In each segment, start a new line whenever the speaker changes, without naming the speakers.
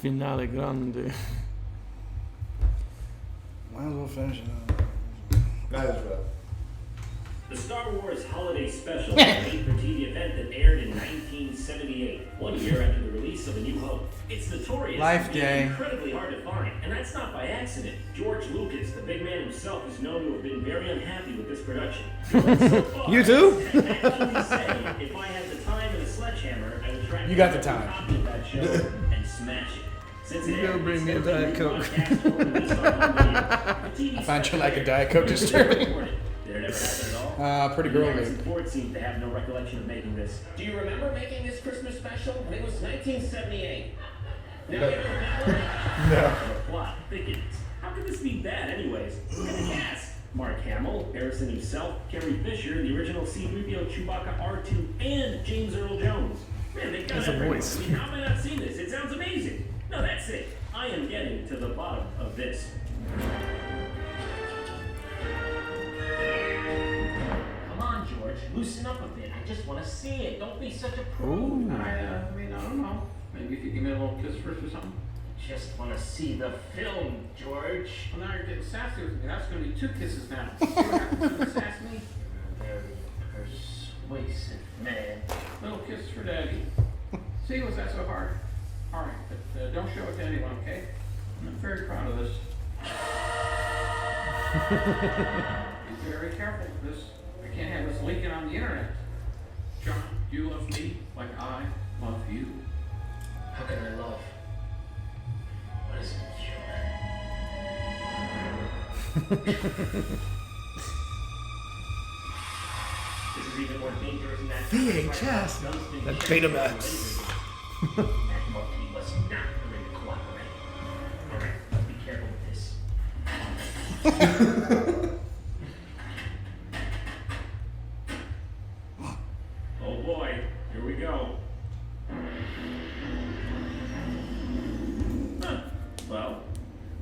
Finale grande.
Might as well finish it.
That is rough.
The Star Wars Holiday Special is a made-for-TV event that aired in 1978, 1 year after the release of A New Hope. It's notorious
Life
for being
Day.
incredibly hard to find, and that's not by accident. George Lucas, the big man himself, is known to have been very unhappy with this production. So far,
You too?
has actually said, if I had the time and a sledgehammer, I would track
You got the
down every
time.
copy of that show and smash it. Since it
You gotta
aired,
bring me a
it's
Diet Coke.
broadcast or released on home video. The TV
I find you
special
like a
aired.
Diet Coke disturbing.
Did it ever happen at all?
Pretty
The
girl
Harrison
Luke.
Ford seems to have no recollection of making this. Do you remember making this Christmas special? It was 1978. Now you don't remember?
No.
The plot thickens. How could this be bad anyways? Look at the cast. Mark Hamill, Harrison himself, Carrie Fisher, the original C-3PO, Chewbacca, R2, and James Earl Jones. Man, they got
That's a
everyone.
voice.
I mean, how have I not seen this? It sounds amazing. No, that's it. I am getting to the bottom of this. Come on, George. Loosen up a bit. I just want to see it. Don't be such a prude.
I don't know. Maybe if you give me a little kiss first or something.
Just want to see the film, George.
Well, now you're getting sassy with me. That's going to be 2 kisses now. See what happens when you sass me?
Very persuasive man.
Little kiss for Daddy. See, was that so hard? All right, but don't show it to anyone, okay? I'm very proud of this. Be very careful with this. I can't have this leaking on the internet. John, you love me like I love you.
How can I love? What is human? This is even more dangerous than that.
VHS. That Betamax.
That monkey was not going to cooperate. Alright, let's be careful with this. Oh boy, here we go. Huh. Well,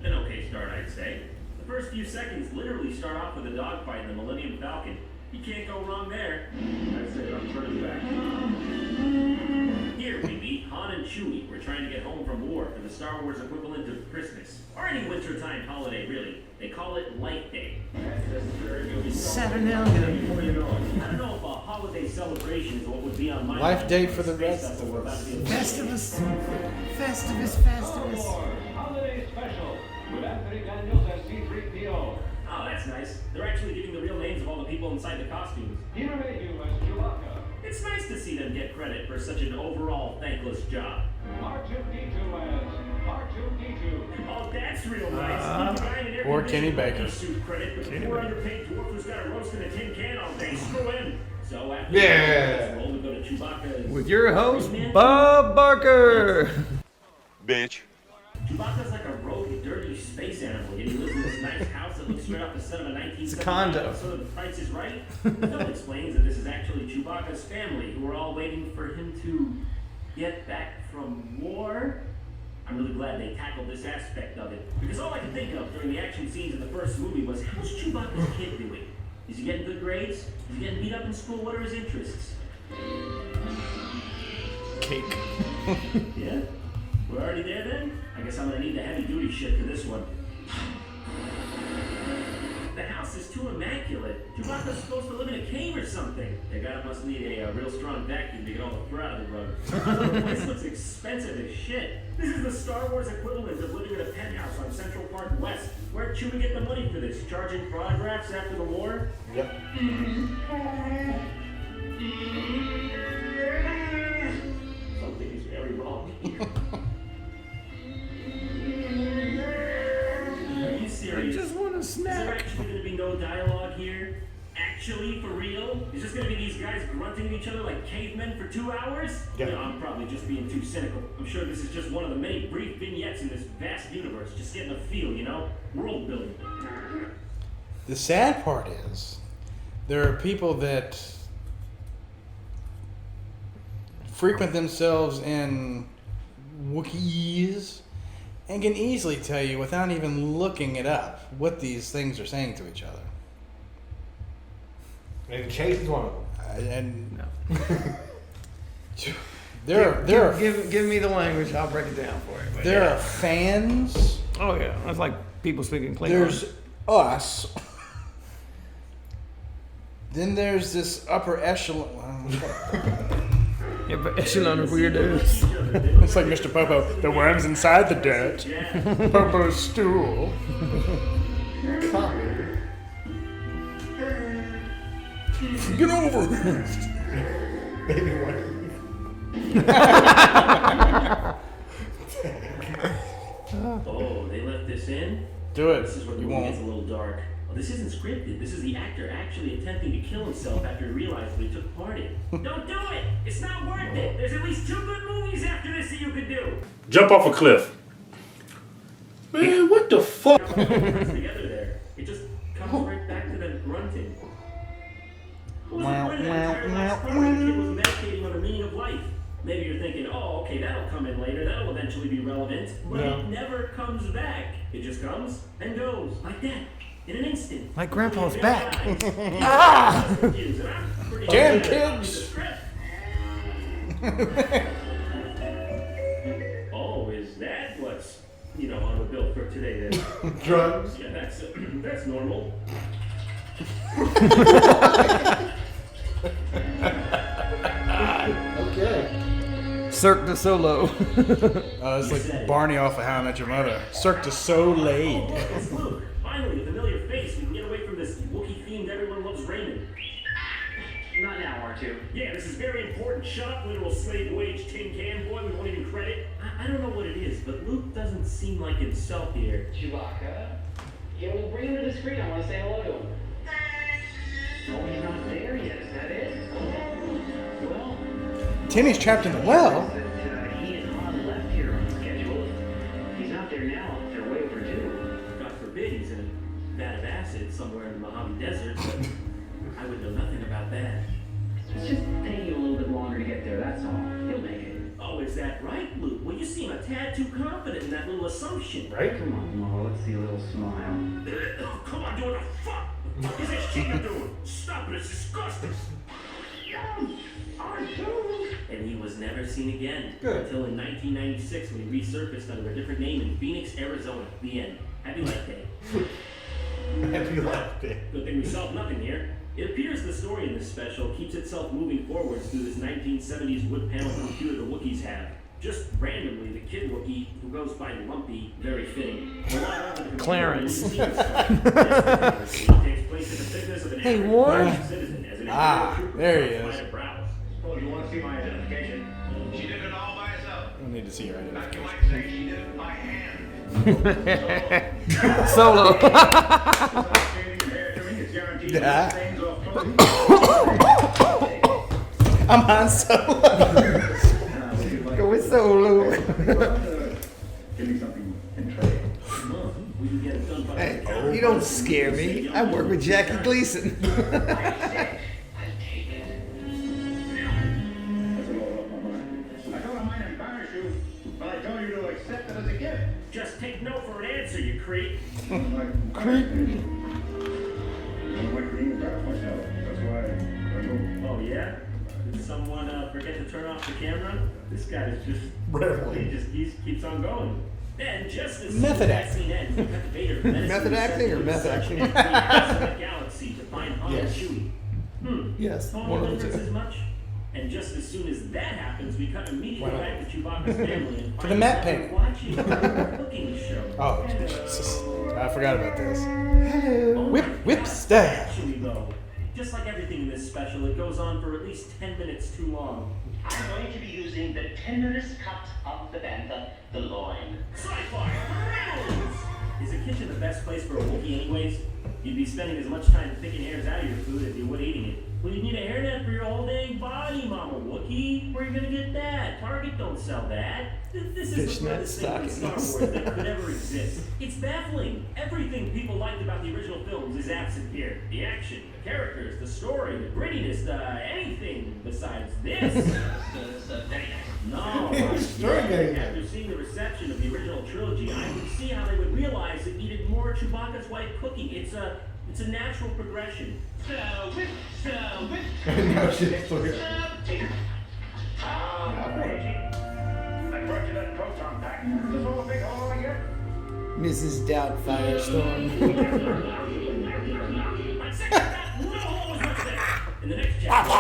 an okay start, I'd say. The first few seconds literally start off with a dogfight in the Millennium Falcon. You can't go wrong there. That's it, I'm turning back. Here we meet Han and Chewie. We're trying to get home from war for the Star Wars equivalent of Christmas. Or any wintertime holiday, really. They call it Light Day.
Saturnalia.
Before you know it. I don't know if a holiday celebration is what would be on my
Life
mind,
Day
but
for the
space
rest
stuff
of
we're about
us.
to be
Festivus. Festivus.
Star
Festivus.
Wars Holiday Special with Anthony Daniels as C-3PO.
Oh, that's nice. They're actually giving the real names of all the people inside the costumes.
Peter Mayhew as Chewbacca.
It's nice to see them get credit for such an overall thankless job.
R2-D2 as R2-D2.
Oh, that's real nice. Give the guy in an
Or Kenny
air-conditioned
Baker.
monkey suit credit, but the
Kenny
poor
Baker.
underpaid dwarf who's got a roast in a tin can all day. Screw him. So after
Yeah.
roll, we go to Chewbacca's...
With your host, Bob Barker.
Bitch.
Chewbacca's like a rogue, dirty space animal, yet he lives in this nice house that looks straight off the set of a 1970s
condo.
episode of The Price is Right. Phil explains that this is actually Chewbacca's family, who are all waiting for him to get back from war. I'm really glad they tackled this aspect of it, because all I could think of during the action scenes in the first movie was, how's Chewbacca's kid doing? Is he getting good grades? Is he getting beat up in school? What are his interests?
Cake.
Yeah? We're already there then? I guess I'm gonna need the heavy duty shit for this one. The house is too immaculate. Chewbacca's supposed to live in a cave or something. The guy must need a real strong vacuum to get all the fur out of the rug. The place looks expensive as shit. This is the Star Wars equivalent of living in a penthouse on Central Park West. Where'd Chewie get the money for this? Charging for autographs after the war?
Yep.
Something is very wrong here. Are you
I
serious?
just want a
Is there
snack.
actually going to be no dialogue here? Actually, for real? Is just going to be these guys grunting at each other like cavemen for 2 hours?
Yeah.
No, I'm probably just being too cynical. I'm sure this is just one of the many brief vignettes in this vast universe, just getting a feel, you know? World building.
The sad part is, there are people that frequent themselves in Wookiees and can easily tell you without even looking it up what these things are saying to each other.
And Chase is one of them.
And
No. Give me the language. I'll break it down for you. But
There
yeah.
are fans.
Oh yeah, that's like people speaking Klingon.
There's us. Then there's this upper echelon.
Yeah, but echelon of weirdos.
It's like Mr. Popo. The worms inside the dirt. Popo's stool. Get over it.
Maybe one.
Oh, they left this in?
Do it.
This is where the
You
movie gets a
won't.
little dark. Well, this isn't scripted. This is the actor actually attempting to kill himself after he realized what he took part in. Don't do it! It's not worth it! There's at least 2 good movies after this that you could do!
Jump off a cliff. Man, what the fuck?
Together there. It just comes right back to the grunting. What was the point of that entire last part when the kid was meditating on the meaning of life? Maybe you're thinking, oh, okay, that'll come in later. That'll eventually be relevant. But it never comes back. It just comes and goes like that. In an instant.
Like Grandpa's back.
Damn kids!
Oh, is that what's, on the bill for today then?
Drugs.
Yeah, that's normal.
Okay.
Cirque du Solo.
It's like Barney off of How I Met Your Mother. Cirque du Soleil.
It's Luke. Finally, a familiar face. We can get away from this Wookiee themed everyone loves Raymond.
Not now, R2.
Yeah, this is very important. Shut up, literal slave wage tin can boy. We won't even credit. I don't know what it is, but Luke doesn't seem like himself here.
Chewbacca? Yeah, well, bring him to the screen. I want to say hello to him. Oh, he's not there yet. Is that it? Well,
Timmy's trapped in the well.
he and Han left here on schedule. If he's not there now, they're way overdue.
God forbid he's in a vat of acid somewhere in the Mojave Desert, but I would know nothing about that.
It's just taking a little bit longer to get there, that's all. He'll make it.
Oh, is that right, Luke? Well, you seem a tad too confident in that little assumption.
Right?
Come on, Mo, let's see a little smile.
Oh, come on, doing the fuck? What is this shit you're doing? Stop it, it's disgusting. And he was never seen again.
Good.
Until in 1996 when he resurfaced under a different name in Phoenix, Arizona. The end. Happy Life Day.
Happy Life Day.
Good thing we solved nothing here. It appears the story in this special keeps itself moving forwards through this 1970s wood panel computer the Wookiees have. Just randomly, the kid Wookiee, who goes by Lumpy, very fitting.
Clarence.
Takes place in the thickness of an
Hey,
average
Warren.
citizen as an
There he
Imperial
is.
trooper brows.
Oh, you want to see my identification? She did it all by herself.
I need to see your
Like you
identification.
might say, she did it by hand.
Solo.
Yeah. I'm Han Solo.
Go with Solo.
Give me something in trade.
We can get it done by
Hey, you don't scare me. I work with Jackie Gleason.
That's a load off my mind. I don't mind embarrass you, but I told you to accept it as a gift.
Just take no for an answer, you creep.
Creep. I'm like being embarrassed myself. That's why I moved.
Oh yeah? Did someone forget to turn off the camera? This guy is just he keeps on going. Then just as
Method
that scene ends, we cut to Vader
Method acting or meth acting?
Galaxy to find Han and Chewie.
Yes,
Tonal
one of the
differences
two.
much? And just as soon as that happens, we cut immediately back to Chewbacca's family and
To the
find
map
out
painting.
they're watching a cooking show.
Oh, Jesus. I forgot about this.
Oh
Whip,
my
whip,
God.
stab.
Actually, though, just like everything in this special, it goes on for at least 10 minutes too long.
I'm going to be using the tenderest cut of the bantha, the loin.
Sci-fi! Reynolds! Is the kitchen the best place for a Wookiee anyways? You'd be spending as much time picking hairs out of your food as you would eating it. Well, you need a hairnet for your whole dang body, Mama Wookiee. Where are you gonna get that? Target don't sell that. This is the
Fishnet
furthest thing from Star
stockings.
Wars that could ever exist. It's baffling. Everything people liked about the original films is absent here. The action, the characters, the story, the grittiness, anything besides this. No. After seeing the reception of the original trilogy, I could see how they would realize it needed more Chewbacca's wife cooking. It's a natural progression.
Now she's clear.
Mrs. Doubtfire Storm.
In the next chapter,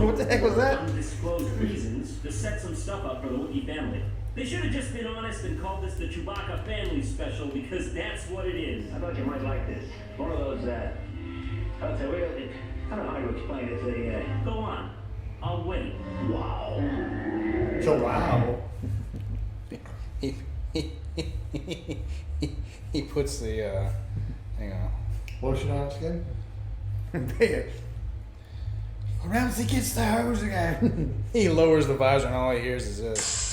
What the heck was that?
undisclosed reasons to set some stuff up for the Wookiee family. They should have just been honest and called this the Chewbacca Family Special because that's what it is.
I thought you might like this. One of those, it's a real, I don't know how to explain it. It's a,
Go on. I'll wait.
wow.
So wow.
He puts the hang on.
Lotion on skin?
There. Or else he gets the hose again.
He lowers the visor and all he hears is this.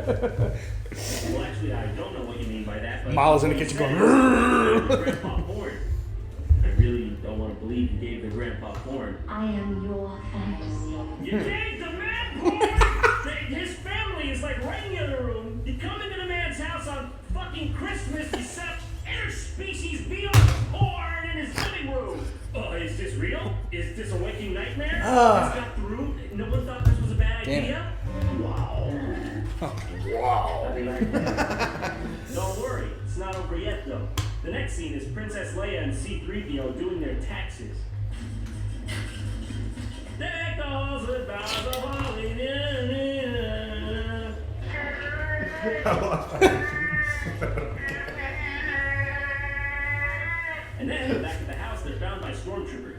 Well, actually, I don't know what you mean by that. But
Miles in the kitchen going.
Grandpa porn. I really don't want to believe you gave the grandpa porn.
I am your fantasy.
You gave the man porn! His family is like right in the other room. You come into the man's house on fucking Christmas, you set up interspecies VR porn in his living room. Is this real? Is this a waking nightmare? This got through? No one thought this was a bad
Damn
idea?
Wow.
Wow.
Don't worry, it's not over yet though. The next scene is Princess Leia and C-3PO doing their taxes. Deck the halls with boughs of holly. And then, back at the house, they're found by stormtroopers.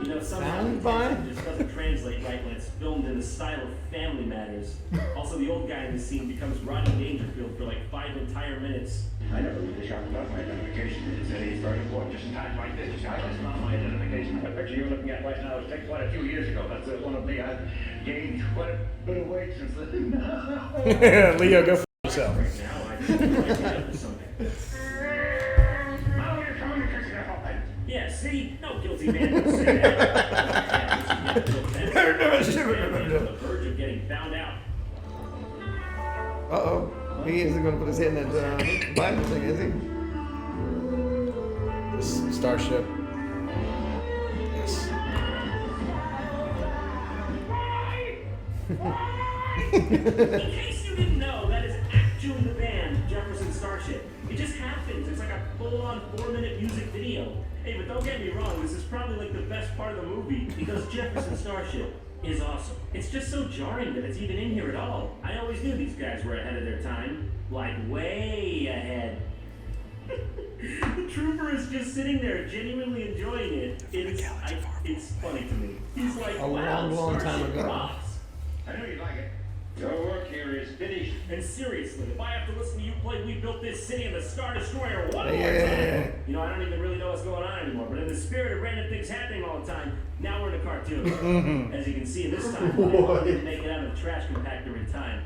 You know, somehow
Found by?
it just doesn't translate right when it's filmed in the style of Family Matters. Also, the old guy in the scene becomes Rodney Dangerfield for like 5 entire minutes.
I never really shocked about my identification. It's very important just in times like this. It's not my identification. The picture you're looking at right now was taken quite a few years ago. That's one of me. I've gained quite a bit of weight since then.
Leo, go for yourself.
Right now, I think I'm up to something.
Oh, you're trying to fix it up.
Yeah, see? No guilty man would say that. On the verge of getting found out.
Uh-oh. He isn't going to put his head in that Bible thing, is he?
This Starship. Yes.
In case you didn't know, that is actually the band, Jefferson Starship. It just happens. It's like a full-on 4-minute music video. Hey, but don't get me wrong, this is probably like the best part of the movie because Jefferson Starship is awesome. It's just so jarring that it's even in here at all. I always knew these guys were ahead of their time. Like, way ahead. The trooper is just sitting there genuinely enjoying it. It's funny to me. He's like,
A
wow,
long time
Starship
ago.
rocks.
I know you like it. Your work here is finished.
And seriously, if I have to listen to you play We Built This City and the Star Destroyer one more
Yeah.
time, you know, I don't even really know what's going on anymore. But in the spirit of random things happening all the time, now we're in a cartoon. As you can see, this time, I didn't make it out of the trash compactor in time.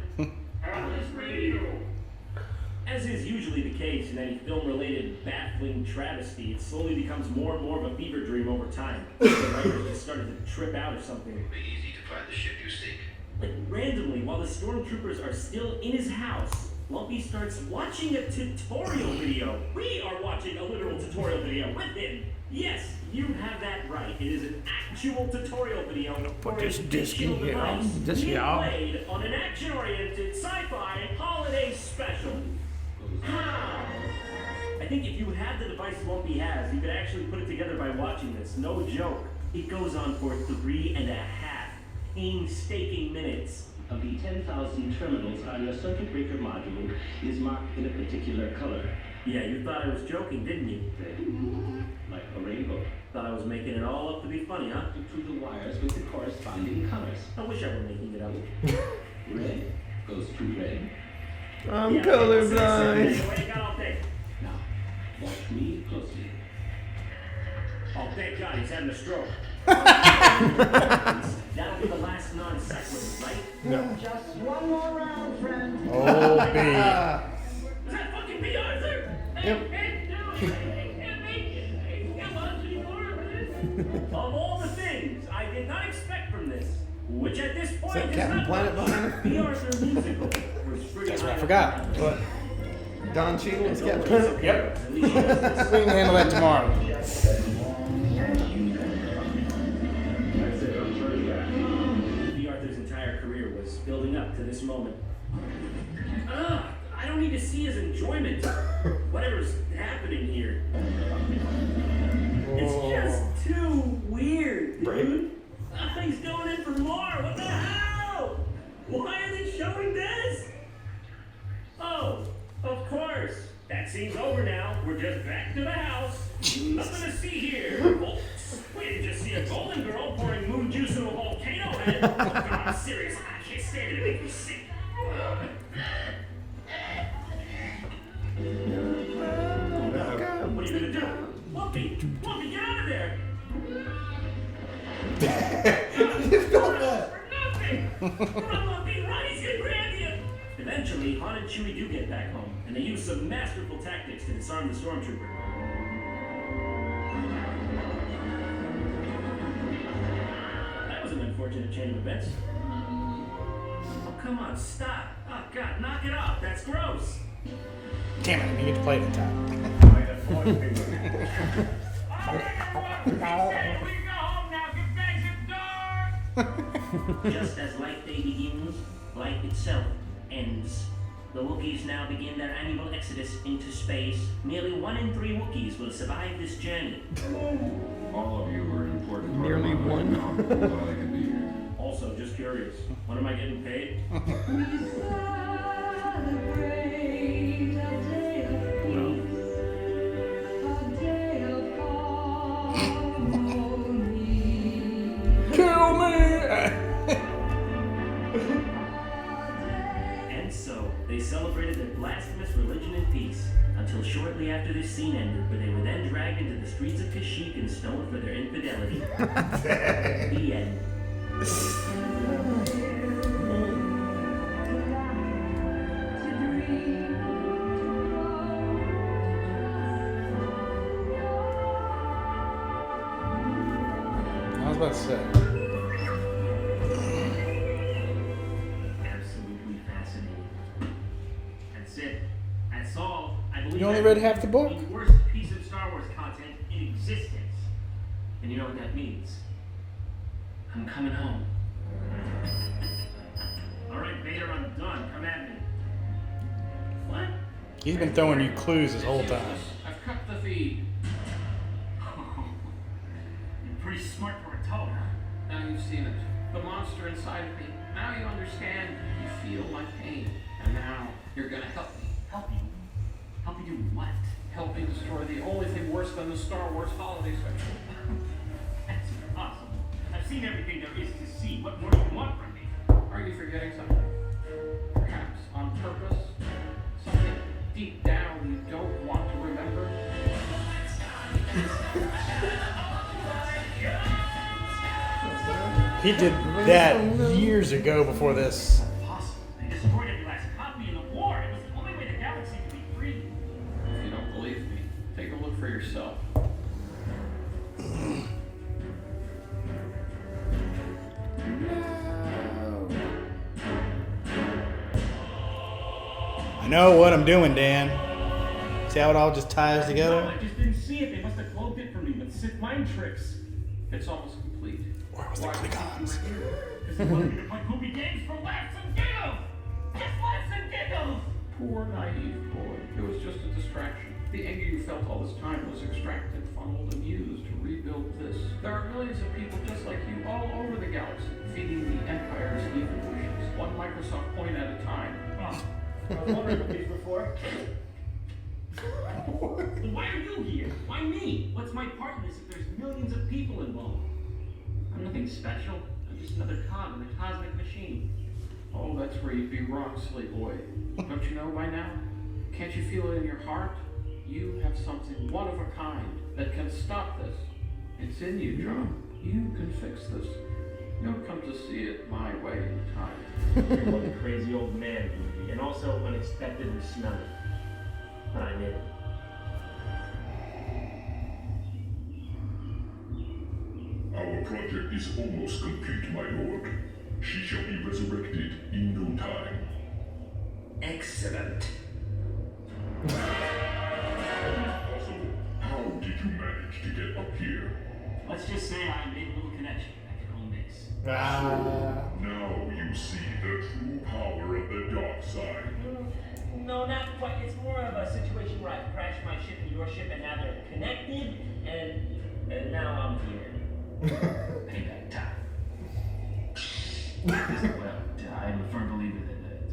As is usually the case in any film-related baffling travesty, it slowly becomes more and more of a fever dream over time. The writers just started to trip out or something.
It'll be easy to find the ship you seek.
Like randomly, while the stormtroopers are still in his house, Lumpy starts watching a tutorial video. We are watching a literal tutorial video with him. Yes, you have that right. It is an actual tutorial video for
this
a
disc in
digital
here.
device
This
being
here.
played on an action-oriented sci-fi holiday special. I think if you had the device Lumpy has, you could actually put it together by watching this. No joke. It goes on for 3.5 painstaking minutes.
Of the 10,000 terminals on your circuit breaker module is marked in a particular color,
Yeah, you thought I was joking, didn't you?
like a rainbow,
Thought I was making it all up to be funny, huh?
through the wires with the corresponding colors.
I wish I were making it up.
Red goes to red.
I'm
Yeah,
colorblind.
what you got all day?
Now, watch me closely.
Oh, thank God, he's having a stroke. That'll be the last non-sequitur, right?
Just one more round, friend.
Oh, B.
Is that fucking B, Arthur?
Yep.
Of all the things I did not expect from this, which at this point
that
is
Captain
not
Planet
much,
behind
the Arthur musical was pretty
That's what I
high
forgot.
up.
What? Don Cheadle was
Don't
Captain
worry,
Planet?
it's okay. At least she does this.
We can handle that tomorrow.
building up to this moment. I don't need to see his enjoyment. Whatever's happening here. It's just too weird, dude. He's going in for more. What the hell? Why are they showing this? Oh, of course. That scene's over now. We're just back to the house. Nothing to see here. Oh, we didn't just see a golden girl pouring moon juice in a volcano head. Oh, God, I'm serious. I can't stand it. It makes me sick. What are you gonna do? Whoopi, get out of there! Whoopi, run, he's gonna grab you! Eventually, Han and Chewie do get back home, and they use some masterful tactics to disarm the stormtrooper. That was an unfortunate chain of events. Oh, come on, stop! Oh, God, knock it off! That's gross!
Damn it, I didn't get to play it in time.
Just as Light Day begins, life itself ends. The Wookiees now begin their annual exodus into space. Merely 1 in 3 Wookiees will survive this journey.
All of you are an important part
Nearly
of my
one.
life now. Glad I can be here.
Also, just curious, when am I getting paid?
Kill me!
And so, they celebrated their blasphemous religion in peace, until shortly after this scene ended, where they were then dragged into the streets of Kashyyyk and stoned for their infidelity. The end.
I was about to say.
Absolutely fascinating. That's it. That's all. I believe
You only
that
read half the book?
The worst piece of Star Wars content in existence. And you know what that means? I'm coming home. Alright, Vader, I'm done. Come at me. What?
He's been throwing you clues this whole time.
I've cut the feed.
You're pretty smart for a toad, huh?
Now you've seen it. The monster inside of me. Now you understand. You feel my pain. And now you're gonna help me.
Help you? Help you do what?
Help me destroy the only thing worse than the Star Wars holiday special.
That's impossible. I've seen everything there is to see. What more do you want from me?
Are you forgetting something? Perhaps on purpose? Something deep down you don't want to remember?
He did that years ago before this.
Impossible. They destroyed every last copy in the war. It was the only way the galaxy could be free.
If you don't believe me, take a look for yourself.
I know what I'm doing, Dan. See how it all just ties together?
I just didn't see it. They must have cloned it for me with sick mind tricks.
It's almost complete.
Where was the Klingons?
Because they wanted me to play goofy games for laughs and giggles. Just laughs and giggles.
Poor naive boy. It was just a distraction. The anger you felt all this time was extracted, funneled, and used to rebuild this. There are millions of people just like you all over the galaxy, feeding the Empire's evil wishes, one Microsoft point at a time.
Oh, I was wondering about these before. Why are you here? Why me? What's my part in this if there's millions of people involved? I'm nothing special. I'm just another cog in the cosmic machine.
Oh, that's where you'd be wrong, silly boy. Don't you know by now? Can't you feel it in your heart? You have something one of a kind that can stop this. It's in you, John. You can fix this. You'll come to see it my way in time.
You're one crazy old man, Ruby, and also unexpectedly smelly. But I'm in.
Our project is almost complete, my lord. She shall be resurrected in no time.
Excellent.
Also, how did you manage to get up here?
Let's just say I made a little connection. I can own this. this.
Now you see the true power of the dark side.
No, not quite. It's more of a situation where I crashed my ship and your ship, and now they're connected, and now I'm here. Payback time. Well, I'm a firm believer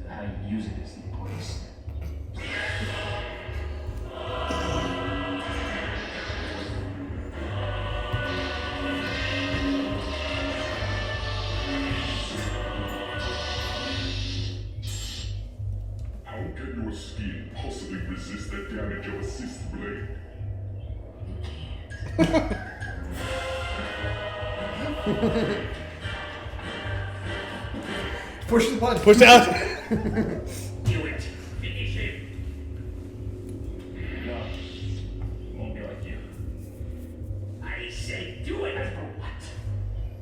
that how you use it is the important step.
How can your skin possibly resist the damage of a cyst blade?
Push the button.
Push out.
Do it. Finish him. No. Won't be like you. I said do it. As for what?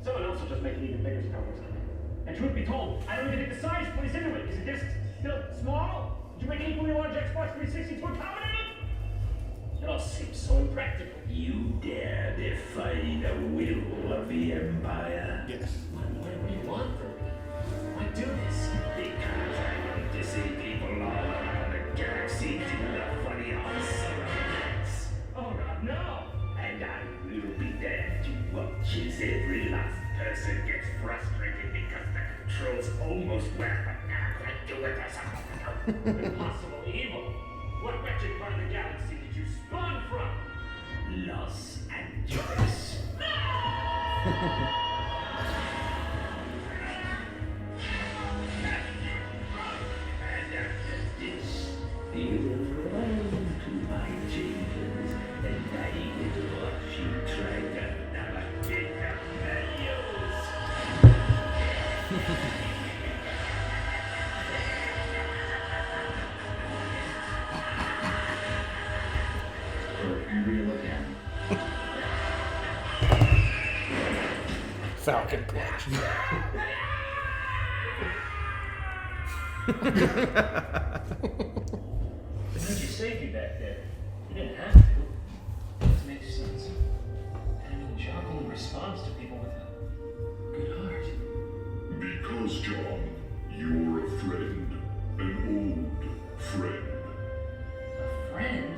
Someone else will just make an even bigger Star Wars comic. And truth be told, I don't even think the size plays into it. Is the disc still small? Did you make an equally large Xbox 360 to accommodate it? It all seems so impractical. You dare defy the will of the Empire?
Yes.
What do you want from me? Why do this? Because I want to see people all around the galaxy do the funny awesome events. Oh God, no! And I will be there to watch as every last person gets frustrated because the controls almost work, but now I do it as a impossible evil. What wretched part of the galaxy did you spawn from? Los Angeles. And after this, you will run to my chambers, and I will watch you try to navigate the menus. Surreal again.
Falcon Punch.
Why did you save me back there? You didn't have to. It makes sense. I mean, Jock only responds to people with a good heart.
Because, John, you're a friend. An old friend.
A friend?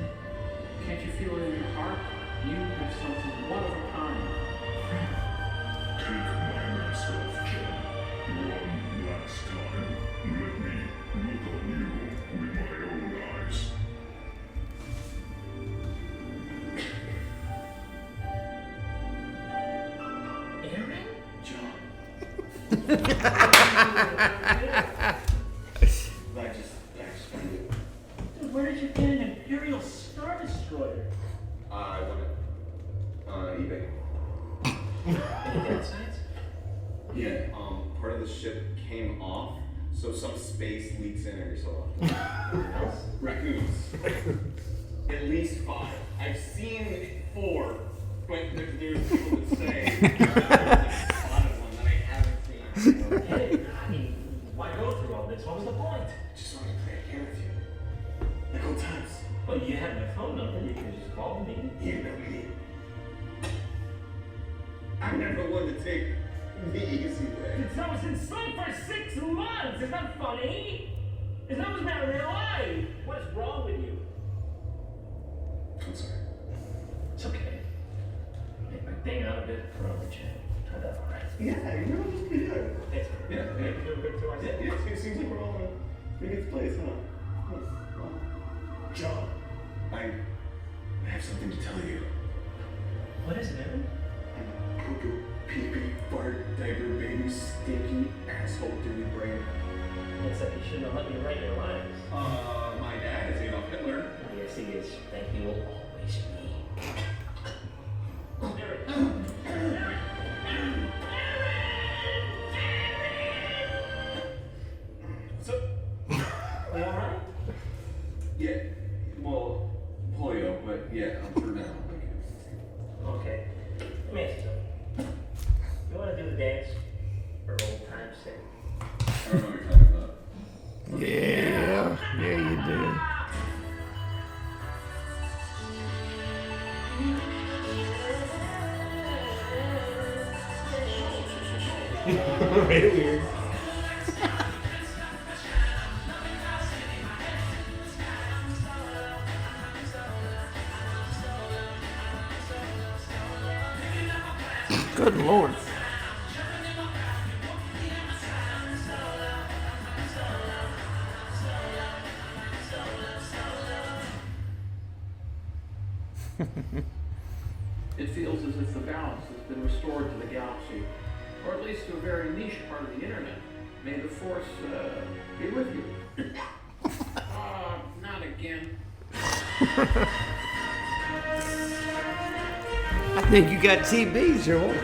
Can't you feel it in your heart? You have something one of a kind.
Take my mask off, John. One last time. Let me look on you with my own eyes.
Aaron?
John. I just found it.
Dude, where did you get an Imperial Star Destroyer?
I won it on eBay.
Any downsides?
Yeah, part of the ship came off, so some space leaks in every so often.
Else?
Raccoons. At least 5. I've seen 4, but there's people that say there's a spotted one that I haven't seen.
Hey, I mean, why go through all this? What was the point?
Just wanted to play a game with you. Like old times.
Well, you had my phone number. You could just call me.
You know me. I'm never one to take the easy way.
Since I was enslaved for 6 months. Is that funny? Is that what's matter in real life? What is wrong with you?
I'm sorry.
It's okay. Make my thing out of it for on the channel. Turned out alright.
Yeah, you know, it's pretty good.
Thanks.
Yeah,
You doing good too, I
Yeah,
said?
it seems like we're all in a pretty good place, huh? Well, John, I have something to tell you.
What is it, Aaron?
Poo-poo, pee-pee, fart, diaper, baby, stinky, asshole, dirty brain.
Except you shouldn't have let me write your lines.
My dad is Adolf Hitler.
Yes, he is. Thank you will always be. Aaron. So, are you alright?
Yeah, well, polio, but yeah, for now.
Okay. Let me ask you something. You want to do the dance for old time's sake?
I don't know what you're talking about.
Yeah, you do.
Very weird.
Good Lord.
It feels as if the balance has been restored to the galaxy, or at least to a very niche part of the internet. May the Force be with you. Not again.
I think you got TB, Joel.